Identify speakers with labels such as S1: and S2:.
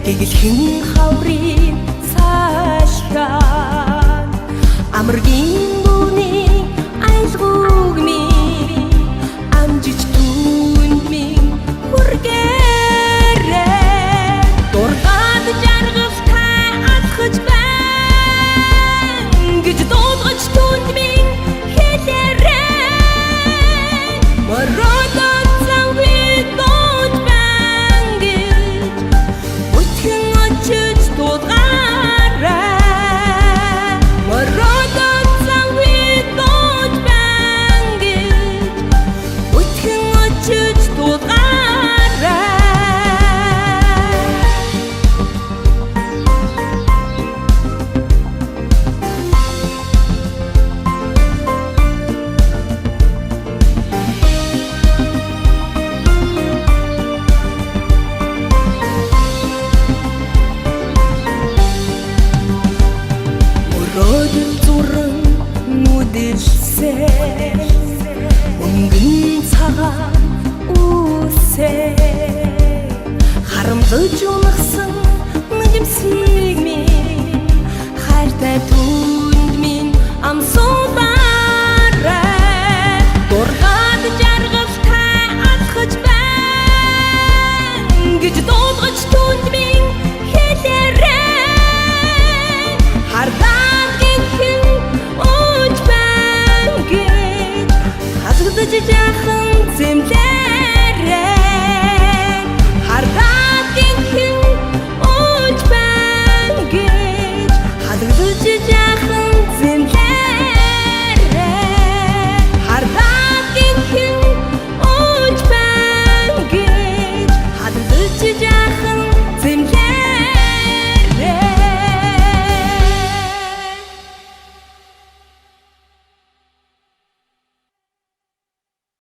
S1: Гэгэлхэн хаврын цаашраа амаргийн бүний айлгууг минь амжиж түнд минь хүргээрээ дургаад жаргалтай алхаж байна гэж дуудаж түнд минь хэлээрээ мородод завид дууд байна гэж өтгөн очиж дуудгаарай мородод завид дууд байна гэж өтгөн очиж дуудгаарай Родын зуран нүдэрсээ мөнгөн цагаан үсээ харамлаж унагсан нэгэмсийг минь хайртай түнд минь амсуулаарай дургаад жаргалтай алхаж байна гэж дуудаж түнд минь хэлээрэй хардаа Жахан